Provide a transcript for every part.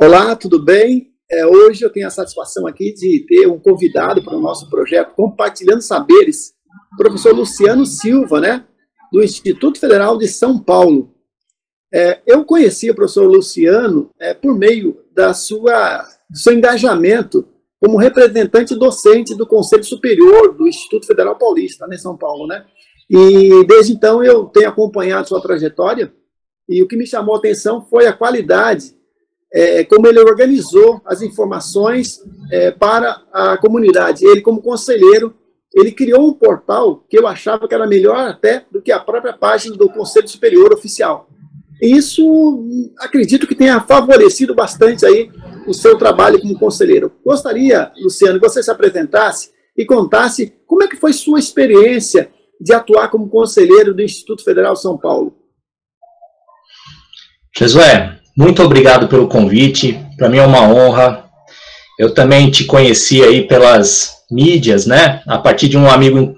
Olá, tudo bem? Hoje eu tenho a satisfação aqui de ter um convidado para o nosso projeto Compartilhando Saberes, o professor Luciano Silva, né, do Instituto Federal de São Paulo. Eu conheci o professor Luciano por meio do seu engajamento como representante docente do Conselho Superior do Instituto Federal Paulista, né, em São Paulo, né? E desde então eu tenho acompanhado sua trajetória e o que me chamou a atenção foi a qualidade como ele organizou as informações para a comunidade. Ele, como conselheiro, ele criou um portal que eu achava que era melhor até do que a própria página do Conselho Superior Oficial. E isso, acredito que tenha favorecido bastante aí o seu trabalho como conselheiro. Gostaria, Luciano, que você se apresentasse e contasse como é que foi sua experiência de atuar como conselheiro do Instituto Federal de São Paulo. Josué, muito obrigado pelo convite, para mim é uma honra. Eu também te conheci aí pelas mídias, né, a partir de um amigo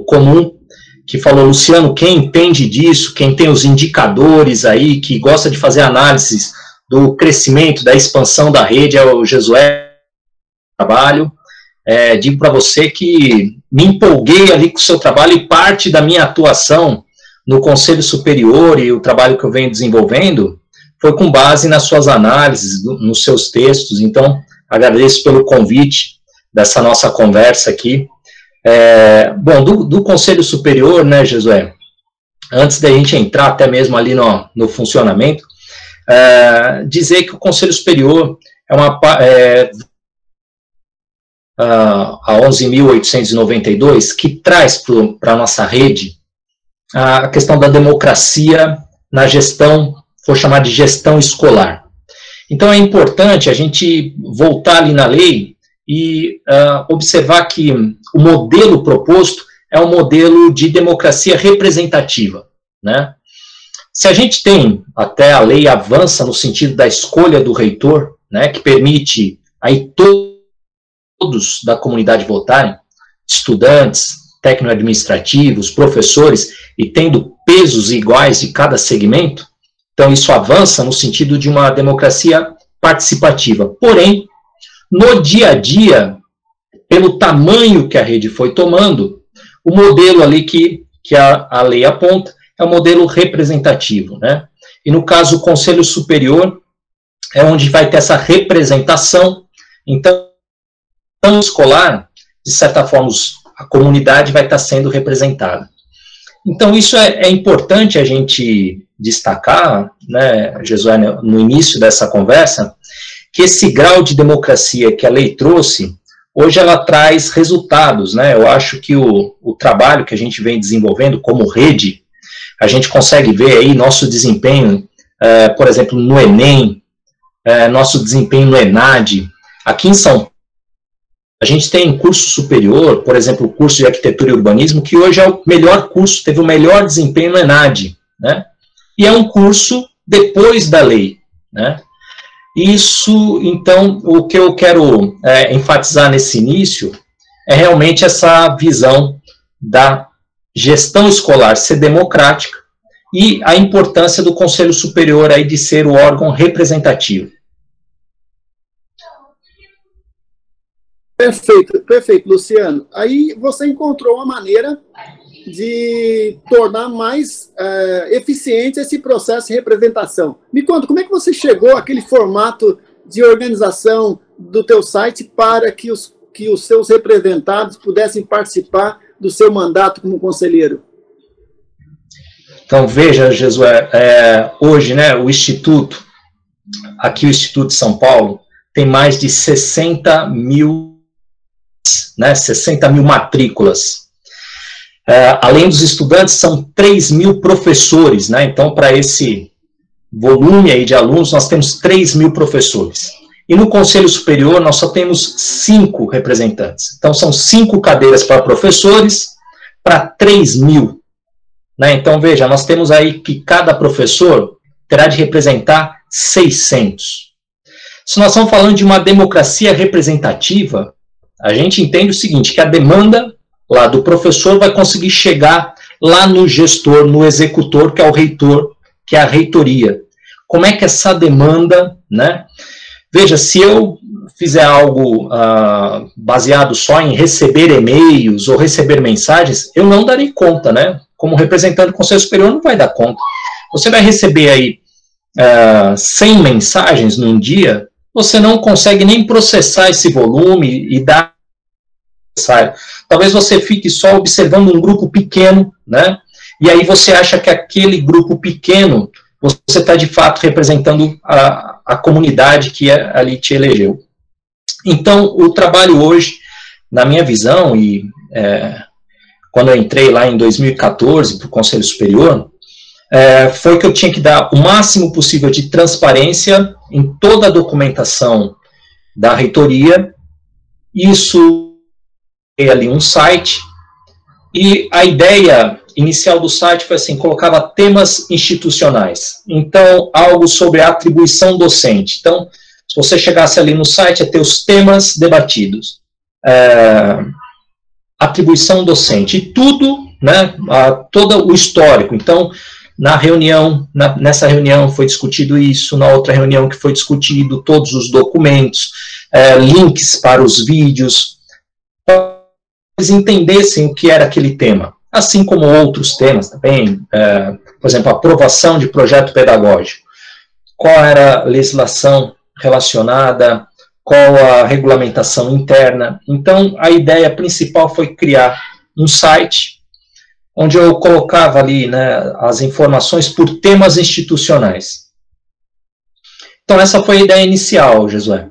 comum que falou, Luciano, quem entende disso, quem tem os indicadores aí, que gosta de fazer análises do crescimento, da expansão da rede, é o Josué trabalho. Digo para você que me empolguei ali com o seu trabalho e parte da minha atuação no Conselho Superior e o trabalho que eu venho desenvolvendo foi com base nas suas análises, nos seus textos. Então, agradeço pelo convite dessa nossa conversa aqui. Bom, do Conselho Superior, né, Josué, antes da gente entrar até mesmo ali no funcionamento, dizer que o Conselho Superior a 11.892, que traz para a nossa rede a questão da democracia na gestão, vou chamar de gestão escolar. Então é importante a gente voltar ali na lei e observar que o modelo proposto é um modelo de democracia representativa, né? Se a gente tem, até a lei avança no sentido da escolha do reitor, né, que permite aí todos da comunidade votarem, estudantes, técnico-administrativos, professores, e tendo pesos iguais de cada segmento, então isso avança no sentido de uma democracia participativa. Porém, no dia a dia, pelo tamanho que a rede foi tomando, o modelo ali que a lei aponta é o modelo representativo, né? E no caso, o Conselho Superior é onde vai ter essa representação. Então, escolar, de certa forma, a comunidade vai estar sendo representada. Então, isso é importante a gente destacar, né, Josué, no início dessa conversa, que esse grau de democracia que a lei trouxe, hoje ela traz resultados, né? Eu acho que o trabalho que a gente vem desenvolvendo como rede, a gente consegue ver aí nosso desempenho, por exemplo, no Enem, nosso desempenho no ENAD. Aqui em São Paulo, a gente tem curso superior, por exemplo, o curso de arquitetura e urbanismo, que hoje é o melhor curso, teve o melhor desempenho no ENAD, né? E é um curso depois da lei, né? Isso, então, o que eu quero enfatizar nesse início é realmente essa visão da gestão escolar ser democrática e a importância do Conselho Superior aí de ser o órgão representativo. Perfeito, perfeito, Luciano. Aí você encontrou uma maneira de tornar mais eficiente esse processo de representação. Me conta, como é que você chegou àquele formato de organização do teu site para que os seus representados pudessem participar do seu mandato como conselheiro? Então, veja, Josué, hoje, né, o Instituto de São Paulo, tem mais de 60 mil matrículas. Além dos estudantes, são 3 mil professores, né? Então, para esse volume aí de alunos, nós temos 3 mil professores. E no Conselho Superior, nós só temos 5 representantes. Então, são 5 cadeiras para professores, para 3 mil. Né? Então, veja, nós temos aí que cada professor terá de representar 600. Se nós estamos falando de uma democracia representativa, a gente entende o seguinte, que a demanda lá do professor vai conseguir chegar lá no gestor, no executor, que é o reitor, que é a reitoria. Como é que essa demanda né? Veja, se eu fizer algo baseado só em receber e-mails ou receber mensagens, eu não darei conta, né? Como representante do Conselho Superior, não vai dar conta. Você vai receber aí 100 mensagens num dia, você não consegue nem processar esse volume e dar. Talvez você fique só observando um grupo pequeno, né? E aí você acha que aquele grupo pequeno, você está de fato representando a comunidade que ali te elegeu. Então, o trabalho hoje, na minha visão, e quando eu entrei lá em 2014 para o Conselho Superior, foi que eu tinha que dar o máximo possível de transparência em toda a documentação da reitoria. Isso é ali um site, e a ideia inicial do site foi assim, colocava temas institucionais. Então, algo sobre a atribuição docente. Então, se você chegasse ali no site, ia ter os temas debatidos. Atribuição docente. E tudo, né, todo o histórico. Então, nessa reunião foi discutido isso, na outra reunião que foi discutido todos os documentos, links para os vídeos, para eles entendessem o que era aquele tema. Assim como outros temas também, por exemplo, aprovação de projeto pedagógico. Qual era a legislação relacionada, qual a regulamentação interna. Então, a ideia principal foi criar um site onde eu colocava ali, né, as informações por temas institucionais. Então, essa foi a ideia inicial, Josué.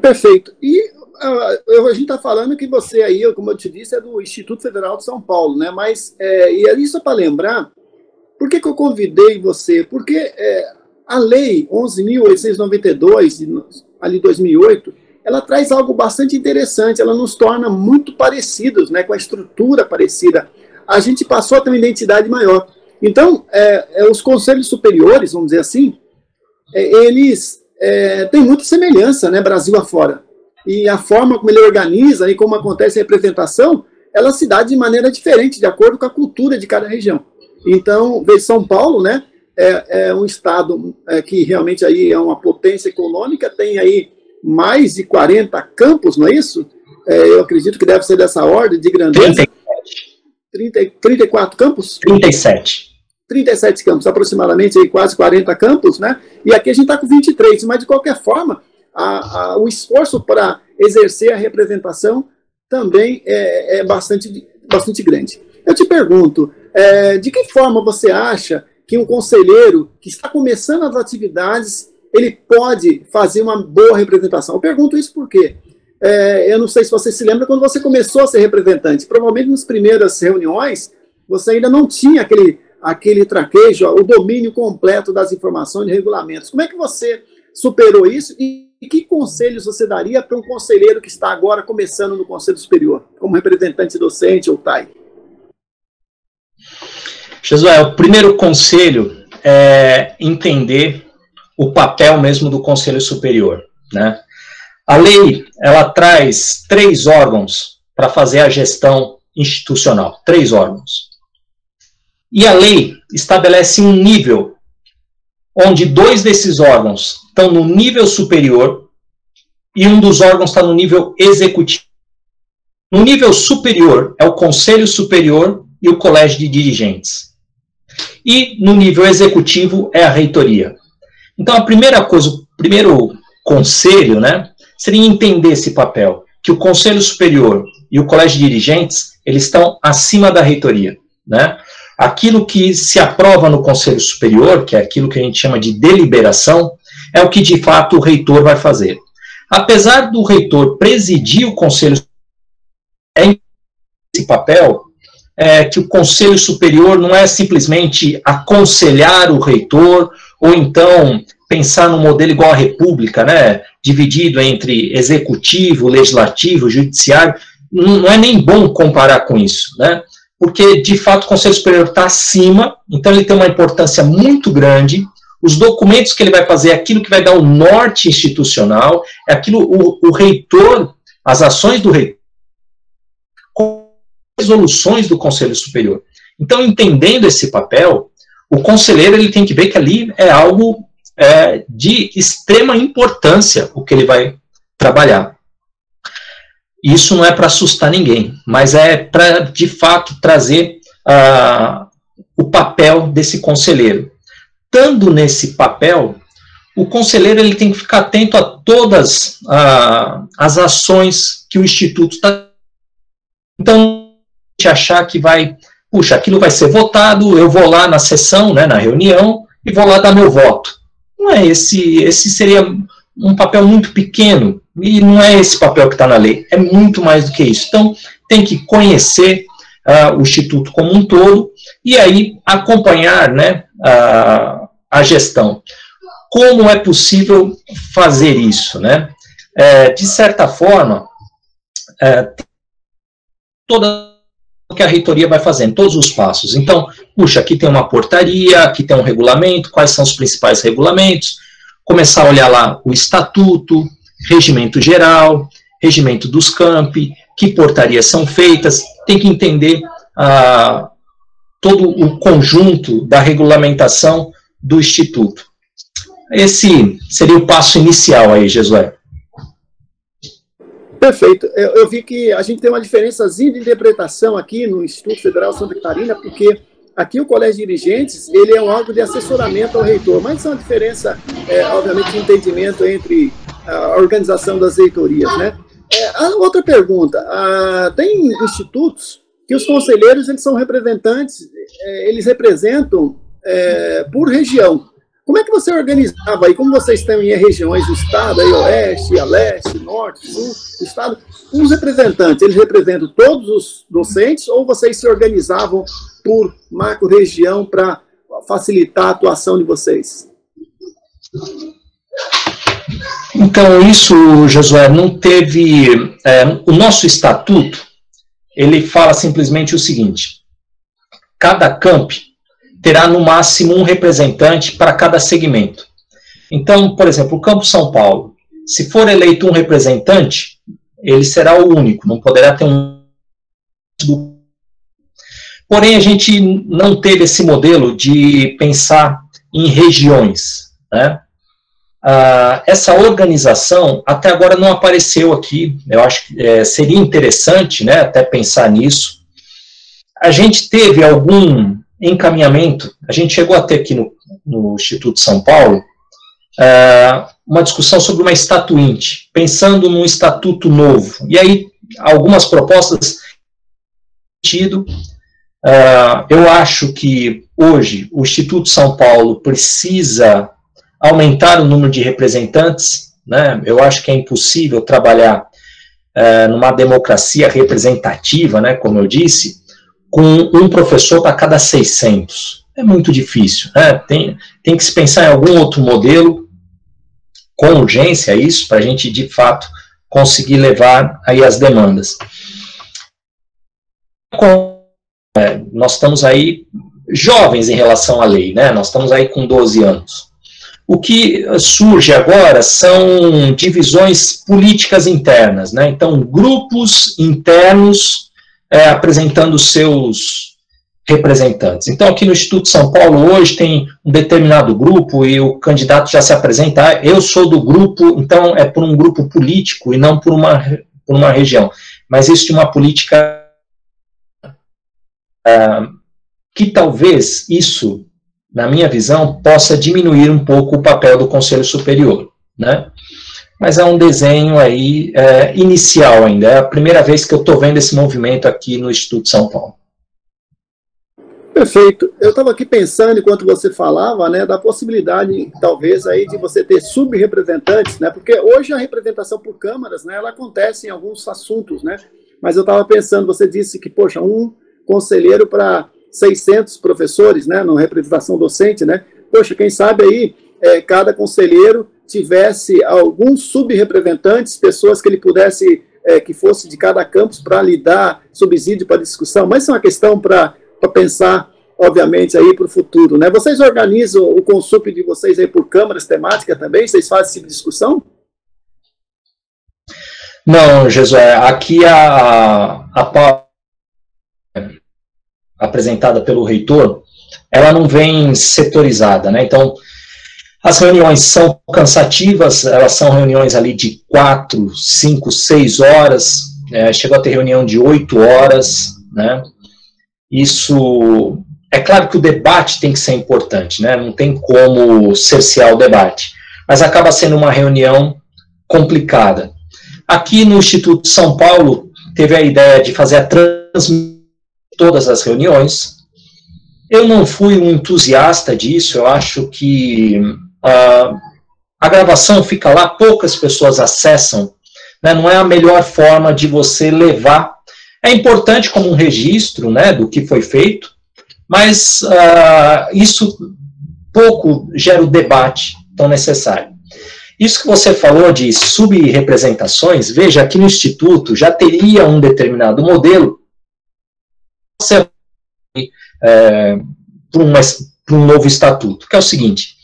Perfeito. E a gente está falando que você aí, como eu te disse, é do Instituto Federal de São Paulo, né? Mas, e é isso para lembrar, por que eu convidei você? Porque a Lei 11.892, ali 2008, ela traz algo bastante interessante, ela nos torna muito parecidos, né, com a estrutura parecida. A gente passou a ter uma identidade maior. Então, os conselhos superiores, vamos dizer assim, eles têm muita semelhança, né, Brasil afora. E a forma como ele organiza e como acontece a representação, ela se dá de maneira diferente, de acordo com a cultura de cada região. Então, veja, São Paulo, né, é um estado que realmente aí é uma potência econômica, tem aí mais de 40 campos, não é isso? Eu acredito que deve ser dessa ordem de grandeza. 34 campos? 37 campos, aproximadamente aí, quase 40 campos, né? E aqui a gente está com 23, mas de qualquer forma, o esforço para exercer a representação também é bastante grande. Eu te pergunto, de que forma você acha que um conselheiro que está começando as atividades, ele pode fazer uma boa representação? Eu pergunto isso porque eu não sei se você se lembra quando você começou a ser representante. Provavelmente nas primeiras reuniões, você ainda não tinha aquele traquejo, o domínio completo das informações e regulamentos. Como é que você superou isso e que conselhos você daria para um conselheiro que está agora começando no Conselho Superior, como representante docente ou TAI? Josué, o primeiro conselho é entender o papel mesmo do Conselho Superior, né? A lei, ela traz 3 órgãos para fazer a gestão institucional, 3 órgãos. E a lei estabelece um nível onde 2 desses órgãos estão no nível superior e um dos órgãos está no nível executivo. No nível superior é o Conselho Superior e o Colégio de Dirigentes. E no nível executivo é a reitoria. Então a primeira coisa, o primeiro conselho, né, seria entender esse papel, que o Conselho Superior e o Colégio de Dirigentes, eles estão acima da reitoria, né? Aquilo que se aprova no Conselho Superior, que é aquilo que a gente chama de deliberação, é o que de fato o reitor vai fazer. Apesar do reitor presidir o Conselho Superior, esse papel que o Conselho Superior não é simplesmente aconselhar o reitor, ou então pensar num modelo igual à República, né, dividido entre executivo, legislativo, judiciário. Não é nem bom comparar com isso, né? Porque, de fato, o Conselho Superior está acima, então ele tem uma importância muito grande. Os documentos que ele vai fazer é aquilo que vai dar o norte institucional, é aquilo, o reitor, as ações do reitor, com resoluções do Conselho Superior. Então, entendendo esse papel, o conselheiro ele tem que ver que ali é algo de extrema importância o que ele vai trabalhar. Isso não é para assustar ninguém, mas é para, de fato, trazer o papel desse conselheiro. Estando nesse papel, o conselheiro ele tem que ficar atento a todas as ações que o Instituto está. Então, achar que puxa, aquilo vai ser votado, eu vou lá na sessão, né, na reunião, e vou lá dar meu voto. Não é esse seria um papel muito pequeno, e não é esse papel que está na lei, é muito mais do que isso. Então, tem que conhecer o Instituto como um todo, e aí acompanhar, né, a gestão. Como é possível fazer isso, né? De certa forma, toda o que a reitoria vai fazendo, todos os passos. Então, puxa, aqui tem uma portaria, aqui tem um regulamento, quais são os principais regulamentos, começar a olhar lá o estatuto, regimento geral, regimento dos campi, que portarias são feitas, tem que entender todo o conjunto da regulamentação do Instituto. Esse seria o passo inicial aí, Jesué. Perfeito. Eu vi que a gente tem uma diferençazinha de interpretação aqui no Instituto Federal Santa Catarina, porque aqui o Colégio de Dirigentes, ele é um órgão de assessoramento ao reitor, mas é uma diferença, obviamente, de entendimento entre a organização das reitorias, né? Outra pergunta, tem institutos que os conselheiros, eles são representantes, eles representam por região. Como é que você organizava aí? Como vocês têm regiões do estado, aí oeste, a leste, norte, sul do estado, os representantes, eles representam todos os docentes ou vocês se organizavam por macro-região para facilitar a atuação de vocês? Então, isso, Josué, não teve... o nosso estatuto, ele fala simplesmente o seguinte: cada campi terá no máximo um representante para cada segmento. Então, por exemplo, o Campo São Paulo, se for eleito um representante, ele será o único, não poderá ter um. Porém, a gente não teve esse modelo de pensar em regiões, né? Essa organização até agora não apareceu aqui. Eu acho que seria interessante, né, até pensar nisso. A gente teve algum encaminhamento, a gente chegou a ter aqui no Instituto São Paulo uma discussão sobre uma estatuinte, pensando num estatuto novo, e aí algumas propostas sentido. Eu acho que hoje o Instituto São Paulo precisa aumentar o número de representantes, né? Eu acho que é impossível trabalhar numa democracia representativa, né, como eu disse, com um professor para cada 600. É muito difícil, né? Tem que se pensar em algum outro modelo, com urgência, isso, para a gente, de fato, conseguir levar aí as demandas. Nós estamos aí jovens em relação à lei, né? Nós estamos aí com 12 anos. O que surge agora são divisões políticas internas, né? Então, grupos internos apresentando seus representantes. Então, aqui no Instituto São Paulo, hoje, tem um determinado grupo e o candidato já se apresenta, eu sou do grupo, então é por um grupo político e não por uma região. Mas existe uma política que talvez isso, na minha visão, possa diminuir um pouco o papel do Conselho Superior, né? Mas é um desenho aí inicial ainda, é a primeira vez que eu estou vendo esse movimento aqui no Instituto São Paulo. Perfeito. Eu estava aqui pensando, enquanto você falava, né, da possibilidade, talvez, aí de você ter subrepresentantes, né, porque hoje a representação por câmaras, né, ela acontece em alguns assuntos, né, mas eu estava pensando, você disse que, poxa, um conselheiro para 600 professores, né, na representação docente, né, poxa, quem sabe aí cada conselheiro tivesse alguns subrepresentantes, pessoas que ele pudesse, que fosse de cada campus para lhe dar subsídio para discussão, mas isso é uma questão para pensar, obviamente, aí para o futuro, né? Vocês organizam o consup de vocês aí por câmaras temáticas também? Vocês fazem esse tipo de discussão? Não, Josué, aqui a apresentada pelo reitor, ela não vem setorizada, né? Então, As reuniões são cansativas, elas são reuniões ali de 4, 5, 6 horas, chegou a ter reunião de 8 horas, né? Isso, é claro que o debate tem que ser importante, né? Não tem como cercear o debate, mas acaba sendo uma reunião complicada. Aqui no Instituto de São Paulo, teve a ideia de fazer a transmissão de todas as reuniões. Eu não fui um entusiasta disso, eu acho que a gravação fica lá, poucas pessoas acessam, né, não é a melhor forma de você levar. É importante como um registro, né, do que foi feito, mas isso pouco gera o debate tão necessário. Isso que você falou de subrepresentações, veja, aqui no Instituto já teria um determinado modelo para um novo estatuto, que é o seguinte: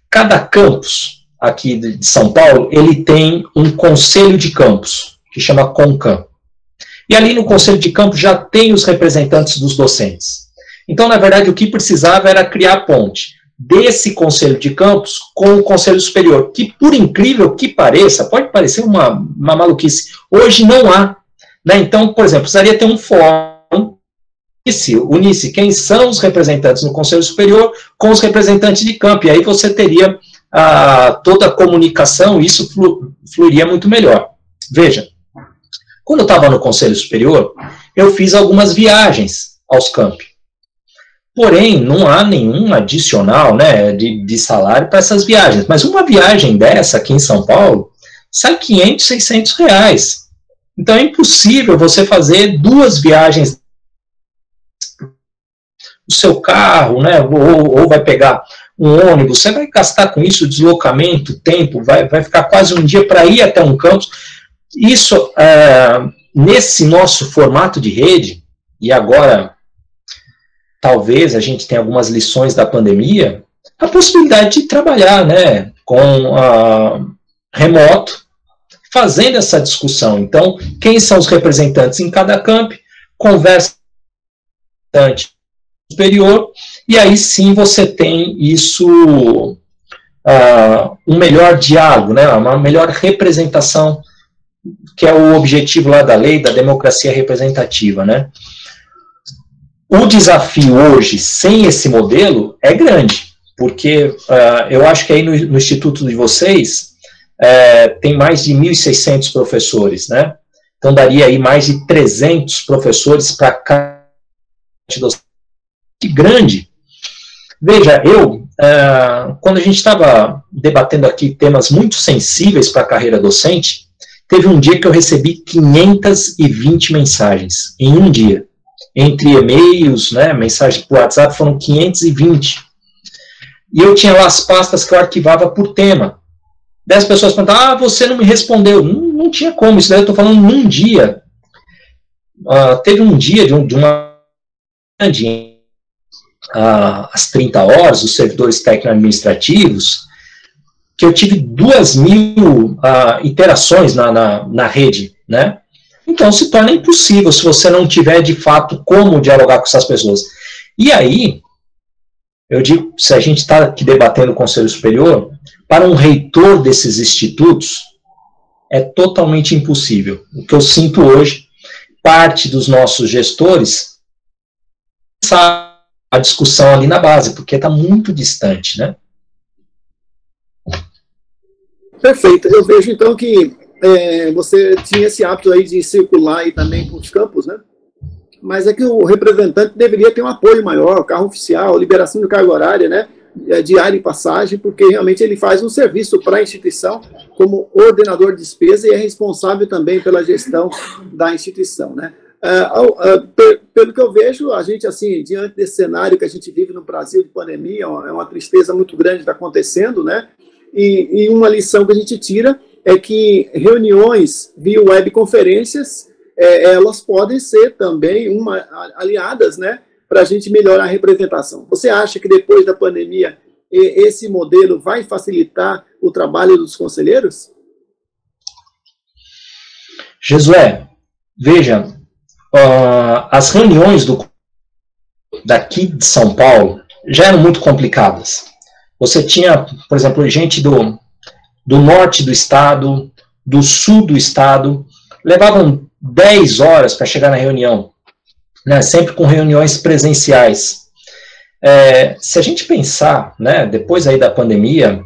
cada campus aqui de São Paulo, ele tem um conselho de campus, que chama CONCAM. E ali no conselho de campus já tem os representantes dos docentes. Então, na verdade, o que precisava era criar a ponte desse conselho de campus com o conselho superior, que, por incrível que pareça, pode parecer uma maluquice, hoje não há. Né? Então, por exemplo, precisaria ter um fórum que unisse quem são os representantes no conselho superior com os representantes de campo, e aí você teria toda a comunicação, e isso fluiria muito melhor. Veja, quando eu estava no conselho superior, eu fiz algumas viagens aos campi. Porém, não há nenhum adicional, né, de salário para essas viagens. Mas uma viagem dessa aqui em São Paulo sai 500, 600 reais. Então é impossível você fazer 2 viagens no seu carro, né, ou vai pegar um ônibus, você vai gastar com isso deslocamento, tempo, vai ficar quase um dia para ir até um campus. Isso, nesse nosso formato de rede, e agora talvez a gente tenha algumas lições da pandemia, a possibilidade de trabalhar, né, com remoto, fazendo essa discussão. Então, quem são os representantes em cada camp, conversa com o representante superior, e aí sim você tem isso, um melhor diálogo, né, uma melhor representação, que é o objetivo lá da lei da democracia representativa, né. O desafio hoje, sem esse modelo, é grande, porque eu acho que aí no instituto de vocês tem mais de 1.600 professores, né? Então daria aí mais de 300 professores para cada docente. Grande. Veja, quando a gente estava debatendo aqui temas muito sensíveis para a carreira docente, teve um dia que eu recebi 520 mensagens, em um dia. Entre e-mails, né, mensagens por WhatsApp, foram 520. E eu tinha lá as pastas que eu arquivava por tema. 10 pessoas perguntavam, você não me respondeu. Não tinha como, isso daí eu estou falando num dia. Teve um dia de uma às 30 horas, os servidores técnico-administrativos, que eu tive 2.000 interações na rede, né? Então se torna impossível se você não tiver, de fato, como dialogar com essas pessoas. E aí, eu digo, se a gente está aqui debatendo o Conselho Superior, para um reitor desses institutos, é totalmente impossível. O que eu sinto hoje, parte dos nossos gestores, sabe a discussão ali na base, porque está muito distante, né? Perfeito. Eu vejo, então, que você tinha esse hábito aí de circular aí também para os campos, né? Mas é que o representante deveria ter um apoio maior, carro oficial, liberação de carga horária, né? Diária e passagem, porque realmente ele faz um serviço para a instituição como ordenador de despesa e é responsável também pela gestão da instituição, né? Pelo que eu vejo, a gente, assim, diante desse cenário que a gente vive no Brasil de pandemia, é uma tristeza muito grande que está acontecendo, né? E uma lição que a gente tira é que reuniões via webconferências, elas podem ser também aliadas, né, para a gente melhorar a representação. Você acha que depois da pandemia esse modelo vai facilitar o trabalho dos conselheiros? Josué, veja, as reuniões daqui de São Paulo já eram muito complicadas. você tinha, por exemplo, gente do norte do estado, do sul do estado, levavam 10 horas para chegar na reunião, né, sempre com reuniões presenciais. Se a gente pensar, né, depois aí da pandemia,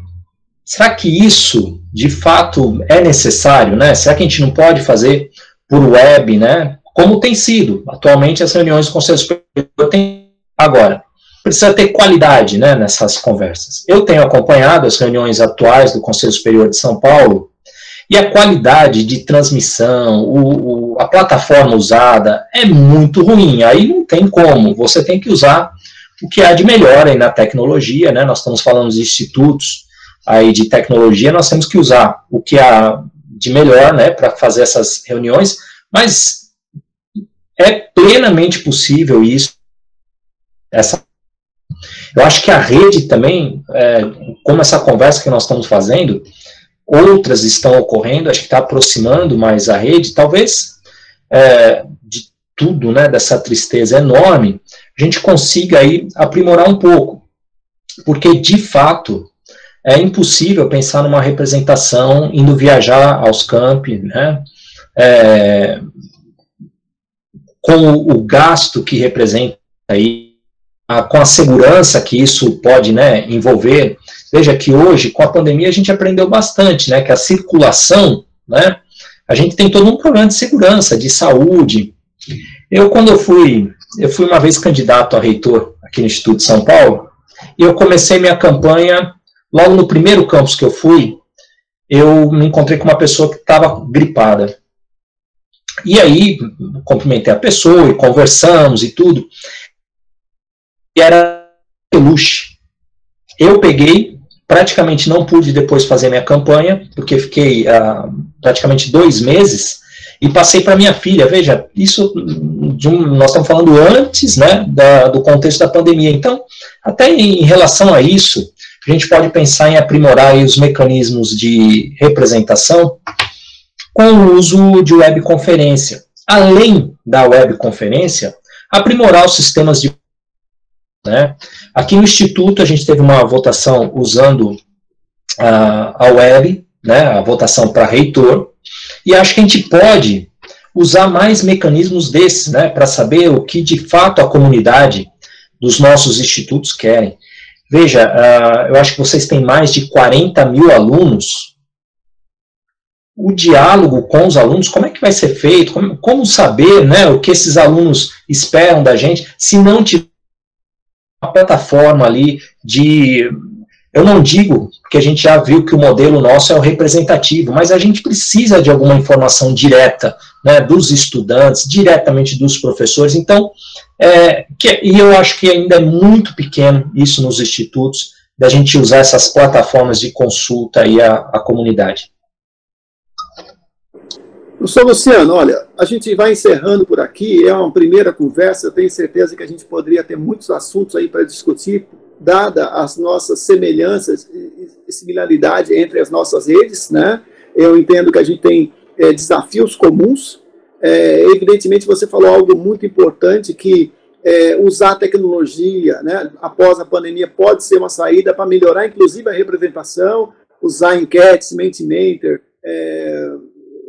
será que isso, de fato, é necessário, né? Será que a gente não pode fazer por web, né? Como tem sido. Atualmente, as reuniões do Conselho Superior têm. Agora, precisa ter qualidade, né, nessas conversas. Eu tenho acompanhado as reuniões atuais do Conselho Superior de São Paulo, e a qualidade de transmissão, a plataforma usada é muito ruim. Aí não tem como. Você tem que usar o que há de melhor aí na tecnologia, né? Nós estamos falando de institutos aí de tecnologia, nós temos que usar o que há de melhor, né, para fazer essas reuniões, mas é plenamente possível isso. Eu acho que a rede também, como essa conversa que nós estamos fazendo, outras estão ocorrendo, acho que está aproximando mais a rede, talvez de tudo, né, dessa tristeza enorme, a gente consiga aí aprimorar um pouco, porque de fato é impossível pensar numa representação indo viajar aos campi, né, com o gasto que representa aí, com a segurança que isso pode, né, envolver. Veja que hoje, com a pandemia, a gente aprendeu bastante, né, que a circulação, né, a gente tem todo um problema de segurança, de saúde. Quando eu fui uma vez candidato a reitor aqui no Instituto de São Paulo, e eu comecei minha campanha, logo no primeiro campus que eu fui, eu me encontrei com uma pessoa que estava gripada. E aí, cumprimentei a pessoa, e conversamos e tudo, e era peluche. Eu peguei, praticamente não pude depois fazer minha campanha, porque fiquei praticamente 2 meses, e passei para minha filha. Veja, isso nós estamos falando antes, né, do contexto da pandemia. Então, até em relação a isso, a gente pode pensar em aprimorar aí os mecanismos de representação com o uso de webconferência. Além da webconferência, aprimorar os sistemas de... né? Aqui no Instituto, a gente teve uma votação usando a web, né, a votação para reitor, e acho que a gente pode usar mais mecanismos desses, né, para saber o que de fato a comunidade dos nossos institutos querem. Veja, eu acho que vocês têm mais de 40 mil alunos. O diálogo com os alunos, como é que vai ser feito? Como saber, né, o que esses alunos esperam da gente, se não tiver uma plataforma ali de... Eu não digo, porque a gente já viu que o modelo nosso é o representativo, mas a gente precisa de alguma informação direta, né, dos estudantes, diretamente dos professores. Então, e eu acho que ainda é muito pequeno isso nos institutos, da gente usar essas plataformas de consulta aí à comunidade. Professor Luciano, olha, a gente vai encerrando por aqui, é uma primeira conversa, eu tenho certeza que a gente poderia ter muitos assuntos aí para discutir, dada as nossas semelhanças e similaridade entre as nossas redes, né? Eu entendo que a gente tem desafios comuns. Evidentemente, você falou algo muito importante, que usar a tecnologia, né, após a pandemia pode ser uma saída para melhorar, inclusive, a representação, usar enquetes, Mentimeter,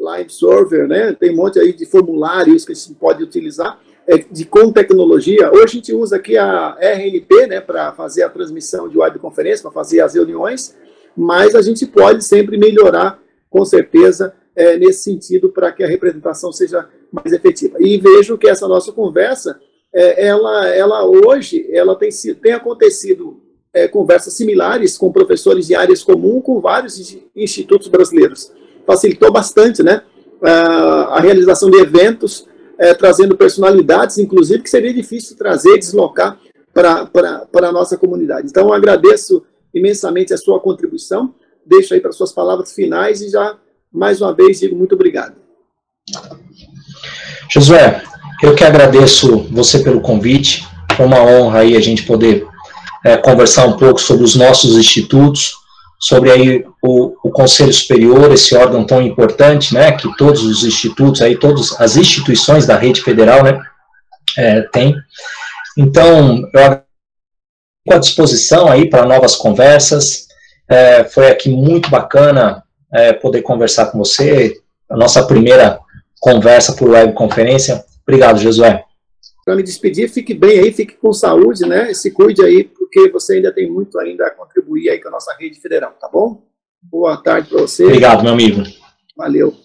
Live Server, né? Tem um monte aí de formulários que a gente pode utilizar com tecnologia. Hoje a gente usa aqui a RNP, né, para fazer a transmissão de webconferência, para fazer as reuniões, mas a gente pode sempre melhorar, com certeza, nesse sentido, para que a representação seja mais efetiva. E vejo que essa nossa conversa, ela hoje, ela tem acontecido conversas similares com professores de áreas comuns, com vários institutos brasileiros. Facilitou bastante, né, a realização de eventos, trazendo personalidades, inclusive, que seria difícil trazer, deslocar para a nossa comunidade. Então, eu agradeço imensamente a sua contribuição, deixo aí para suas palavras finais e já, mais uma vez, digo muito obrigado. Josué, eu que agradeço você pelo convite, foi uma honra aí a gente poder conversar um pouco sobre os nossos institutos, sobre aí o Conselho Superior, esse órgão tão importante, né, que todos os institutos, aí todas as instituições da rede federal, né, têm. Então, eu à disposição aí para novas conversas. Foi aqui muito bacana poder conversar com você, a nossa primeira conversa por webconferência. Obrigado, Josué. Para me despedir, fique bem aí, fique com saúde, né? Se cuide aí, porque você ainda tem muito ainda a contribuir aí com a nossa rede federal, tá bom? Boa tarde para você. Obrigado, meu amigo. Valeu.